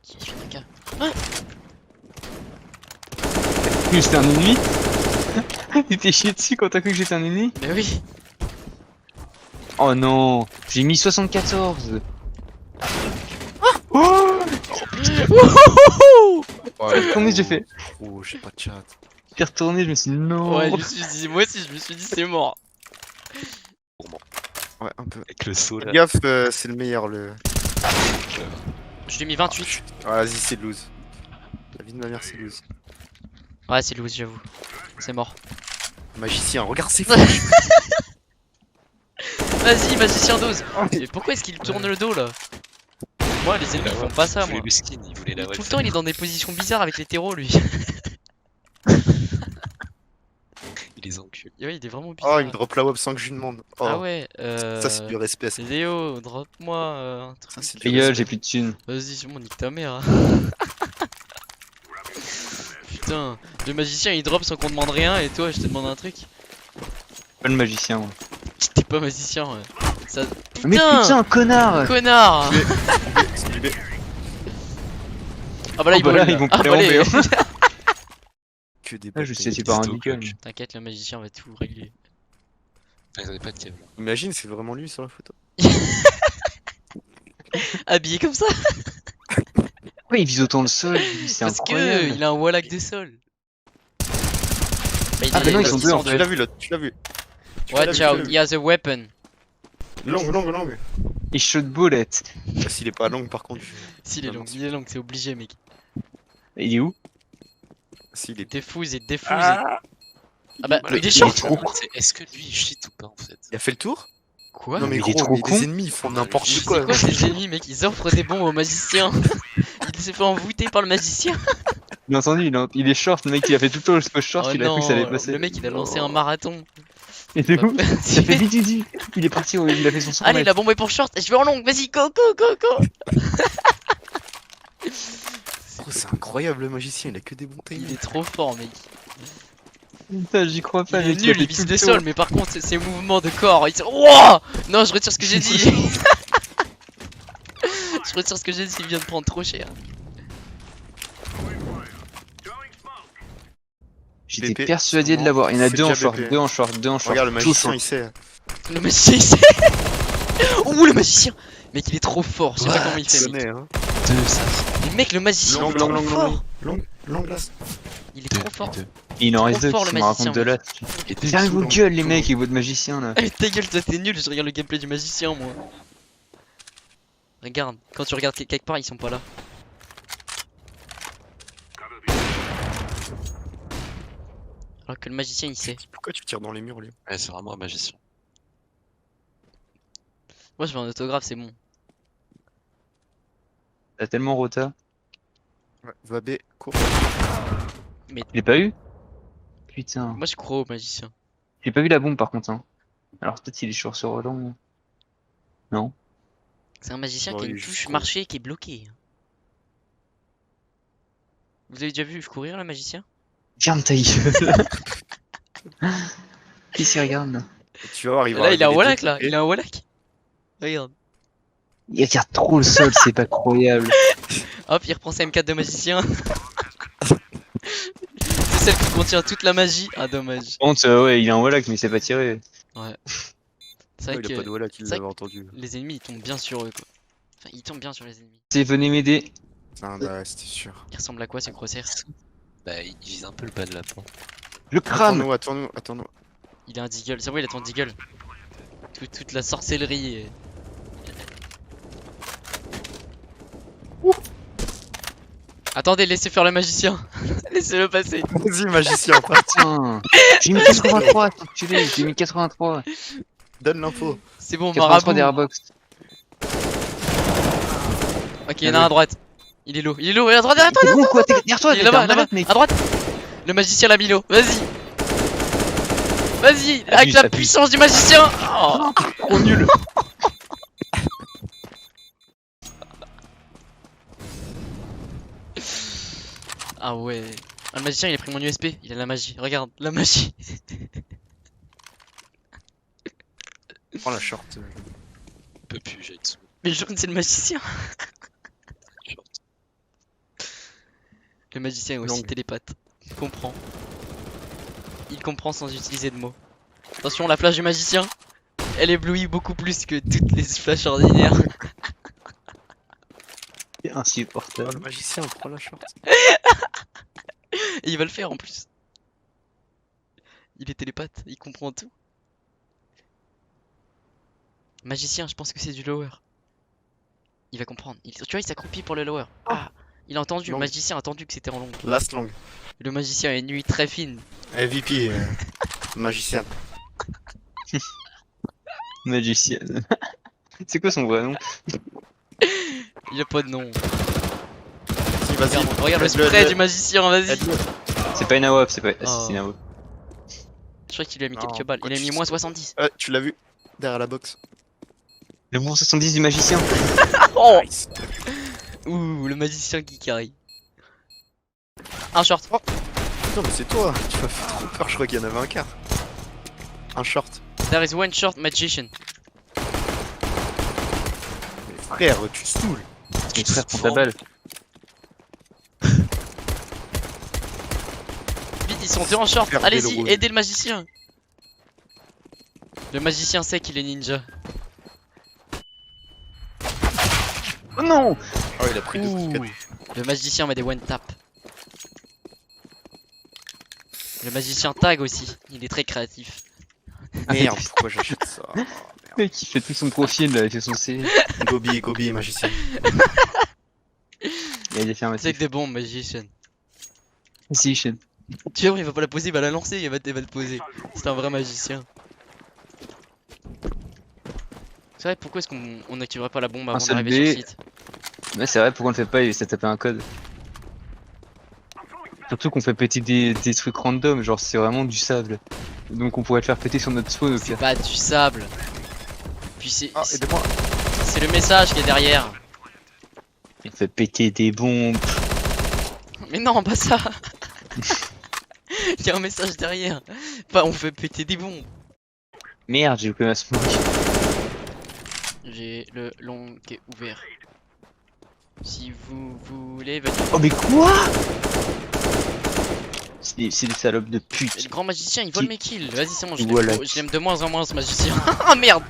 Qui est un gars? C'était un ennemi. Tu t'es chié dessus quand t'as cru que j'étais un ennemi? Mais oui. Oh non, j'ai mis 74. Oh, comment j'ai fait? Oh, j'ai pas de chat. J'ai retourné, je me suis dit non. Ouais, je me suis dit, moi aussi, je me suis dit, c'est mort. Ouais, un peu. Avec le saut Fais là. gaffe, c'est le meilleur le. Je lui ai mis 28. Ah, vas-y, c'est lose. La vie de ma mère, c'est lose. Ouais, c'est loose, j'avoue. C'est mort. Magicien, regarde ses Vas-y, magicien 12. Mais pourquoi est-ce qu'il tourne le dos là? Moi, les ennemis ils font pas ça, Il voulait moi. le skin, il voulait la Tout le temps, il est dans des positions bizarres avec les terreaux, lui. Il les encule. Ouais, il est vraiment Oh, bizarre. il me drop la web sans que je lui demande. Oh, Ah ouais, ça, c'est du respect. Ça, Léo, drop-moi un truc. c'est du Ta gueule, respect. j'ai plus de thunes. Vas-y, c'est bon, nique ta mère. Putain, le magicien il drop sans qu'on demande rien et toi je te demande un truc. Pas le magicien. Moi. T'es pas magicien, ouais. Ça... Mais putain, connard! Connard. C'est du B. Ah bah là, Oh, bah là, vole, ils vont ah, couler bah, en les- B, Que des Ah, je bêtes, suis assis mais- par un Stop, beacon. mec. T'inquiète, le magicien va tout régler. Ah, ils avaient pas de câble. Imagine, c'est vraiment lui sur la photo. Habillé comme ça? Pourquoi il vise autant le sol? C'est Parce incroyable. que il a un wallach de sol. Bah, il Ah, a bah non, les ils sont pastilles deux, en en fait. Tu l'as vu, l'autre, tu l'as vu. Tu l'as Watch vu, tu l'as out, vu. he has a weapon. Longue. Il shot bullet. Bah, s'il est pas long, par contre. S'il est long, il est long, c'est obligé, mec. Il est où? S'il est. Défouze. Ah, Ah bah, Voilà, il est le- short. trop c'est- Est-ce que lui il cheat ou pas en fait? il a fait le tour? Quoi? Non, mais il est gros, trop mais con. les ennemis, ils font n'importe C'est quoi. quoi ces ennemis, mec? Ils offrent des bombes au magicien. Il s'est fait envoûter par le magicien. Bien entendu, il est short, le mec il a fait tout le temps jusqu'au short, Oh il a cru que ça allait non, passer. le mec il a lancé un marathon. Et c'est où? Il a fait vite, il est parti, il a fait son 100 Allez, mètres. la bombe est pour short. Je vais en longue. Vas-y, go. Oh, c'est incroyable, le magicien, il a que des bons Il timings. est trop fort, mec. Putain, j'y crois Il pas, est mec, nul, a fait il vise tout le des tour. sols, mais par contre, ses mouvements de corps, il se. Wouah! Non, je retire ce que j'ai dit. Je retire ce que j'ai dit, il vient de prendre trop cher. J'étais BP, persuadé de sûrement. l'avoir. Il y en a C'est deux en déjà short, BP. deux en short. Regarde, le Tous magicien, en- il sait. Le magicien, il sait. Ouh, le magicien! Mec, il est trop fort, je sais pas comment il Tu fait, mec. connais, hein. Deux, ça. Mais mec, le magicien, il est trop fort. Longue glace. Il est Deux, trop fort. deux. Il en reste Trop deux fort, qui le me racontent magicien, de là. Et deux Fermez qui vos l'ont- gueules, les mecs, et votre magicien là. Eh, ta gueule, toi t'es nul, je regarde le gameplay du magicien, moi. Regarde, quand tu regardes quelque part, ils sont pas là. Alors que le magicien, il sait. Pourquoi tu tires dans les murs, Léo? Ouais, c'est vraiment un magicien. Moi, je veux un autographe, c'est bon. T'as tellement rota. Ouais, va B, cours. Je l'ai pas eu? Putain. Moi, je crois au magicien. J'ai pas vu la bombe par contre. Hein. Alors peut-être il est sur ce Roland. Non. C'est un magicien Bon, qui a il une est touche juste marché qui est bloquée. Vous avez déjà vu courir, le magicien? Ferme ta gueule. Qui s'y regarde là? Tu vas voir, il va Là, il a un arriver les wallach, deux là. côtés. Il a un wallach. Regarde. Il regarde trop le sol, c'est pas croyable. Hop, il reprend sa M4 de magicien. C'est celle qui contient toute la magie. Ah, dommage. Par contre, ouais, il a un Wallach, mais il sait pas tirer. C'est Ouais, vrai il a pas de que wallach, il c'est vrai l'avait entendu. les ennemis, ils tombent bien sur eux, quoi. Enfin, ils tombent bien sur les ennemis. C'est venez m'aider. Ah bah, c'était sûr. Il ressemble à quoi, ce crosshair? Bah, il vise un peu le bas de la pente. Je crame. Attends-nous. Il a un deagle. C'est vrai, il a ton deagle. Toute la sorcellerie. Attendez, laissez faire le magicien. Laissez-le passer. Vas-y, magicien, Putain. J'ai mis 83, cet enculé. J'ai mis 83. donne l'info. C'est bon, 83 marabout. des airbox. Ok, il y en a un à droite. Il est low. Il est low. Et à droite, à droite. T'es bon quoi? T'es derrière toi, Il est t'es là-bas, un là-bas. malade, mec. À droite. Le magicien l'a mis low. Vas-y. Vas-y, avec Abuse, la abuse. puissance du magicien. Oh. Trop nul. Ah ouais. Ah, le magicien, il a pris mon USP. Il a la magie. Regarde, la magie. Prends la short. Il peut plus, j'ai une sous. Mais jaune, c'est le magicien. Short. Le magicien est aussi Langue. télépathe. Il comprend. Il comprend sans utiliser de mots. Attention, la flash du magicien. Elle éblouit beaucoup plus que toutes les flashs ordinaires. C'est Oh, insupportable. le magicien prend la short. Et il va le faire en plus. Il est télépathe, il comprend tout. Magicien, je pense que c'est du lower. Il va comprendre. Tu vois, il s'accroupit pour le lower. Ah, il a entendu. Le Long. magicien a entendu que c'était en long. Last long. Le magicien a une nuit très fine. MVP. Magicien. Magicienne. C'est quoi son vrai nom? Il a pas de nom. Si, vas-y. Regarde le Aide-le, spray aide-le. du magicien, vas-y. Aide-le. C'est pas une AWP, c'est pas. Ah, Oh. si, c'est une AWP. Je crois qu'il lui a mis Non, quelques balles. Il a mis tu- moins 70. Tu l'as vu derrière la box. Le bon 70 du magicien. Oh Nice. ouh, le magicien qui carry. Un short. Non mais c'est toi. Tu m'as fait trop peur. Je crois qu'il y en avait un quart. Un short. There is one short magician. Mais frère, tu stoules. Mon frère prend ta balle. Vite, ils sont deux en short. Faire Allez-y, vélo rouge. aidez le magicien. Le magicien sait qu'il est ninja. Oh non! Oh, il a pris deux coups de Ouh. Le magicien met des one tap. Le magicien tag aussi. Il est très créatif. Merde, pourquoi j'achète ça? Le mec, il fait tout son profil là, il fait son CV. Gobi, magicien. Il a des C'est fermetures. que des bombes, magician. Si, chaîne. Tu vois, il va pas la poser, il va la lancer, il va le poser. C'est un vrai magicien. C'est vrai, pourquoi est-ce qu'on n'activerait pas la bombe avant seul d'arriver B. sur site? Mais c'est vrai, pourquoi on le fait pas? Il s'est tapé un code. Surtout qu'on fait péter des trucs random, genre c'est vraiment du sable. Donc on pourrait le faire péter sur notre spawn au C'est pire. pas du sable. Puis Ah, aidez-moi. c'est le message qui est derrière. Il fait péter des bombes. Mais non, pas ça. Il y a un message derrière. Pas on fait péter des bombes. Merde, j'ai loupé ma smoke. J'ai le long qui est ouvert. Si vous voulez, venez. Oh mais quoi? C'est des salopes de Le pute. grand magicien, il vole mes kills. Vas-y, c'est bon, je l'aime Voilà. je l'aime de moins en moins ce magicien. Ah merde.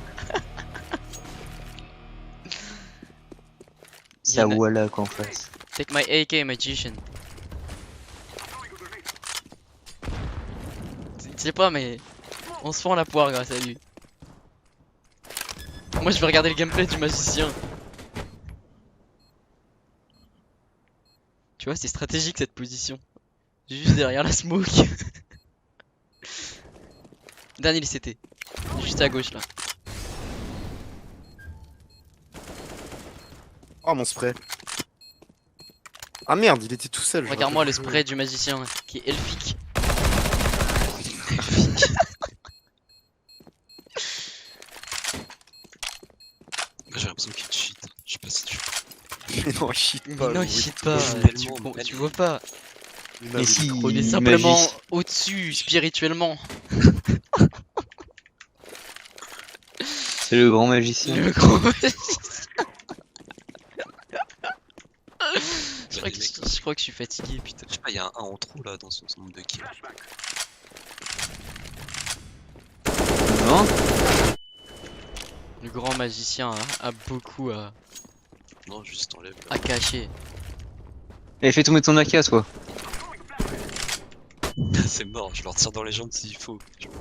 Ça voilà qu'en face. Take my AK, magician. Tu sais pas, mais on se fend la poire grâce à lui. Moi, je vais regarder le gameplay du magicien. Tu vois, c'est stratégique cette position. Juste derrière la smoke. Dernier LCT. Juste à gauche là. Oh mon spray. Ah merde, il était tout seul. j'aurais Regarde-moi pas le pu spray du magicien qui est elfique. J'ai l'impression qu'il cheat. Je sais pas si tu. jouer. Mais non, shit Mais pas. non, le il bruit. cheat pas. Tellement Tu vois pas. Non, Et si On est il simplement magicien. au-dessus spirituellement. C'est le grand magicien. Le gros magicien. Je crois Je crois que je suis fatigué, putain. Je sais pas, il y a un 1 en trop là dans son nombre de kills. Non? Le grand magicien a beaucoup Non, juste enlève. à cacher. Eh, fais tomber ton AK toi. C'est mort, je leur tire dans les jambes s'il faut. Je m'en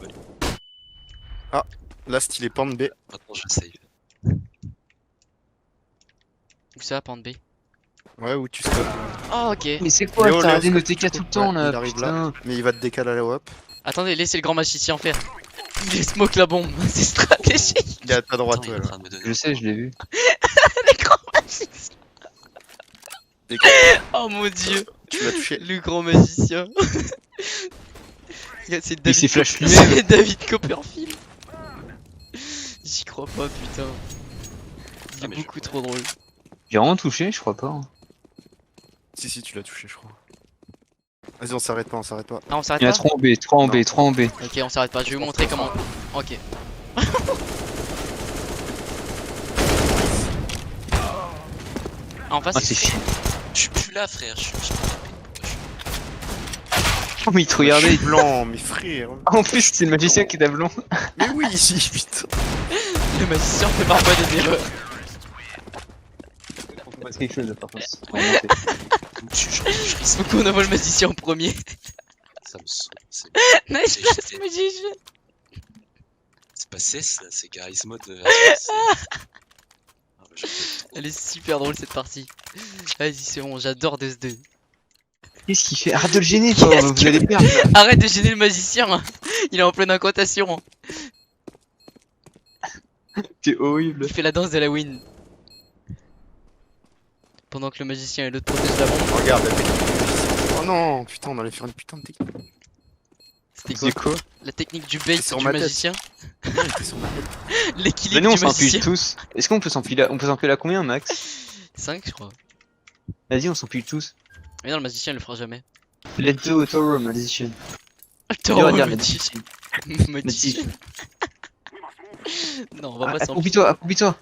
bats. Last, il est pente B. Maintenant, je save. Où ça, Pande B? Ouais, où tu stops. Oh, ok. Mais c'est quoi? Léo, T'as arrêté Léo, nos ce que TK tu tout le peux- temps ouais, là, il arrive putain. Mais il va te décaler à la WAP. Attendez, laissez le grand magicien faire. Il est smoke la bombe, c'est stratégique. Il est à ta droite, Attends, il est ouais. en Là. train de me donner Je un sais, coup. je l'ai vu. Le grand magicien. Décale. Oh mon dieu. Tu l'as touché. Le grand magicien. Regarde, c'est Il s'est David, flash lui-même. c'est David Copperfield. J'y crois pas, putain. Il est Ah, mais je beaucoup crois. trop drôle. J'ai vraiment touché, je crois pas. hein. Si, tu l'as touché, je crois. Vas-y, on s'arrête pas, on s'arrête pas. Ah, on s'arrête Il y en a pas? 3 en B, 3 en B, Non. 3 en B. Ok, on s'arrête pas, je vais vous montrer comment. Ok. En face, Ah, c'est chiant. Je suis plus là, frère. Je suis pas la peine. Pourquoi je suis Oh, mais il te Je regardait. suis blanc, mes frères. Ah, en plus, c'est le magicien qui t'a blanc. Mais oui, ici, putain. Le magicien fait parfois des erreurs. On peut pas quelque chose là, par contre. Je risque, Donc on envoie le magicien en premier. ça me saoule. C'est Nice C'est place jeté. magician. c'est pas CS là, c'est Garry's Mod. Ah, bah, je fais trop. Elle est super drôle cette partie. Vas-y c'est bon, j'adore DS2. Qu'est-ce qu'il fait? Arrête de le gêner, toi. Qu'est-ce Vous que- allez perdre. Là. Arrête de gêner le magicien. Hein. Il est en pleine incantation. Hein. T'es horrible. Il fait la danse de la win. Pendant que le magicien et l'autre protègent la bombe. Regarde la technique. Oh non, putain, on allait faire une putain de technique. C'était quoi C'est quoi? La technique du bait C'est sur du ma tête. magicien. Il était sur ma tête. L'équilibre Venez, on du s'empile magicien. tous. Est-ce qu'on peut s'empiler on peut s'empiler à combien, max? 5 je crois. Vas-y, on s'empile tous. Mais non le magicien il le fera jamais. Let's go, Toro Magician. Attends, Regarde, magicien. Magicien. Non on va pas s'en Accroupis-toi, accroupis-toi.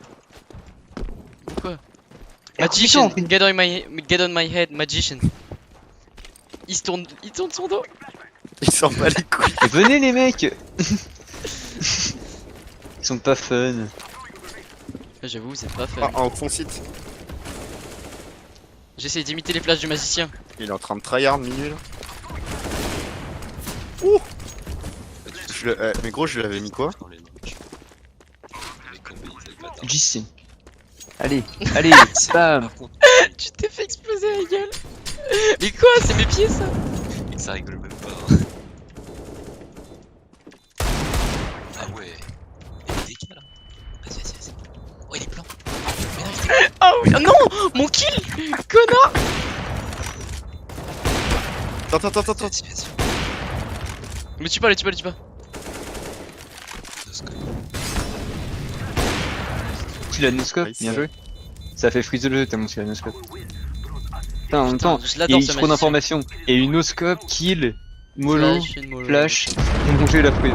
Quoi? Accroupis-toi, Magician, get on my head, magician. Il tourne son dos. Il s'en bat les couilles. Et venez, les mecs. Ils sont pas fun. J'avoue, c'est pas fun. Ah, en fond site. J'essaie d'imiter les flashs du magicien. Il est en train de tryhard, Minu là. Pas du tout. Mais gros, je lui avais mis quoi? Dans les mains, tu vois. Les combats, ils avaient pas tard. JC. Allez, allez, bam. Par contre, Tu t'es fait exploser la gueule. Mais quoi? C'est mes pieds ça? ça rigole même pas. Hein. Ah ouais. Il y a des dégâts là. Vas-y, vas-y, vas-y. Oh, il est blanc. Mais non, il était Ah oui, ah non! Mon kill! Connard! Attends. Vas-y, vas-y. Le tue pas, le tue pas, le tue pas. Let's go. Tu l'as noscope, Nice. bien joué. Ça fait freeze le jeu tellement tu l'as noscope. Putain, en même temps, Je il y a l'adore eu ce trop magicien. d'informations. Il y a eu noscope, kill, mollo, Flash, une mollo. flash, et donc j'ai la fruit.